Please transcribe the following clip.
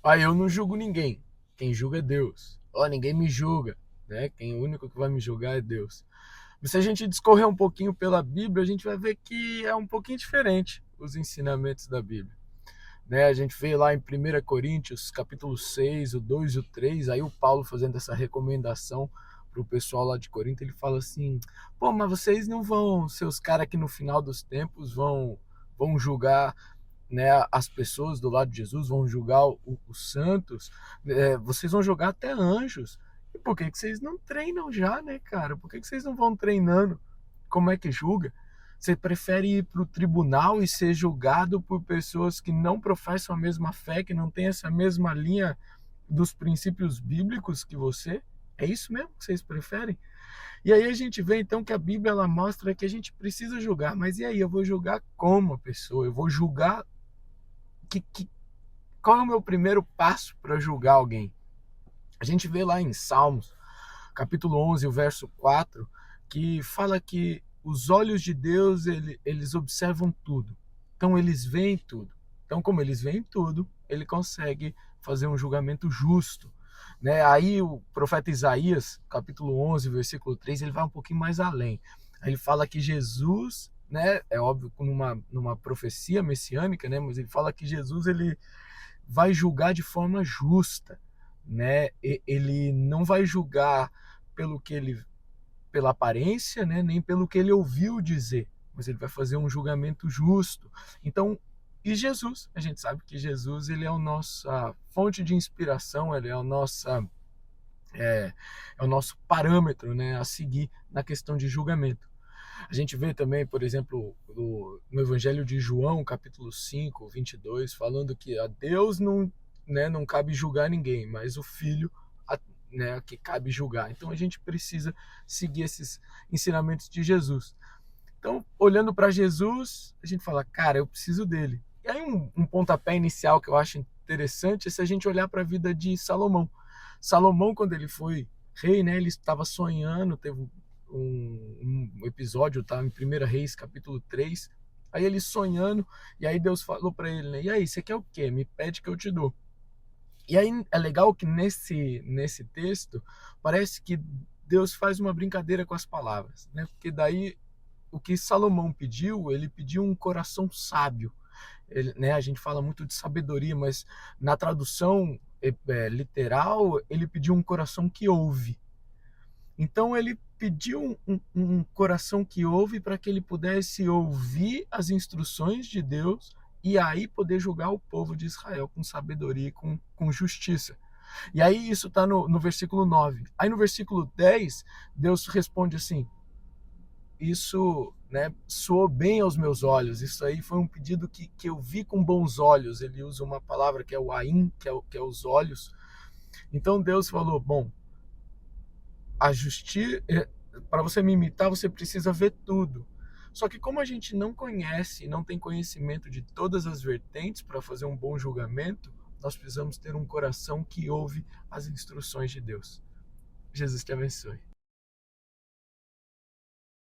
Aí eu não julgo ninguém. Quem julga é Deus. Ó, ninguém me julga, né? O único que vai me julgar é Deus. Mas se a gente discorrer um pouquinho pela Bíblia, a gente vai ver que é um pouquinho diferente os ensinamentos da Bíblia. Né? A gente vê lá em 1 Coríntios, capítulo 6, o 2 e o 3, aí o Paulo fazendo essa recomendação para o pessoal lá de Corinto, ele fala assim, pô, mas vocês não vão ser os caras que no final dos tempos vão julgar, né, as pessoas do lado de Jesus, vão julgar os santos, vocês vão julgar até anjos. E por que vocês não treinam já, né, cara? Por que vocês não vão treinando? Como é que julga? Você prefere ir para o tribunal e ser julgado por pessoas que não professam a mesma fé, que não têm essa mesma linha dos princípios bíblicos que você? É isso mesmo que vocês preferem? E aí a gente vê então que a Bíblia ela mostra que a gente precisa julgar, mas e aí? Eu vou julgar como a pessoa? Eu vou julgar qual é o meu primeiro passo para julgar alguém? A gente vê lá em Salmos, capítulo 11, o verso 4, que fala que os olhos de Deus, eles observam tudo. Então eles veem tudo. Então como eles veem tudo, ele consegue fazer um julgamento justo. Né? Aí o profeta Isaías, capítulo 11, versículo 3, ele vai um pouquinho mais além. Ele fala que Jesus, né, é óbvio numa profecia messiânica, né, mas ele fala que Jesus ele vai julgar de forma justa, né? Ele não vai julgar pelo que ele, pela aparência, né? Nem pelo que ele ouviu dizer, mas ele vai fazer um julgamento justo. Então, e Jesus, a gente sabe que Jesus ele é a nossa fonte de inspiração, ele é a nossa é o nosso parâmetro, né, a seguir na questão de julgamento. A gente vê também, por exemplo, no Evangelho de João, capítulo 5, 22, falando que a Deus não, né, não cabe julgar ninguém, mas o Filho, né, que cabe julgar. Então a gente precisa seguir esses ensinamentos de Jesus. Então, olhando para Jesus, a gente fala, cara, eu preciso dele. E aí um pontapé inicial que eu acho interessante é se a gente olhar para a vida de Salomão. Salomão, quando ele foi rei, né, ele estava sonhando, teve um episódio, tá, em 1 Reis, capítulo 3, aí ele sonhando, e aí Deus falou para ele, né, e aí, você quer o quê? Me pede que eu te dou. E aí é legal que nesse texto, parece que Deus faz uma brincadeira com as palavras, né, porque daí o que Salomão pediu, ele pediu um coração sábio. Ele, né, a gente fala muito de sabedoria, mas na tradução literal, ele pediu um coração que ouve. Então ele pediu um coração que ouve para que ele pudesse ouvir as instruções de Deus e aí poder julgar o povo de Israel com sabedoria e com justiça. E aí isso está no versículo 9. Aí no versículo 10, Deus responde assim, isso, né, soou bem aos meus olhos. Isso aí foi um pedido que eu vi com bons olhos. Ele usa uma palavra que é o ain, que é os olhos. Então Deus falou: bom, a justiça, para você me imitar, você precisa ver tudo. Só que como a gente não conhece, não tem conhecimento de todas as vertentes para fazer um bom julgamento, nós precisamos ter um coração que ouve as instruções de Deus. Jesus te abençoe.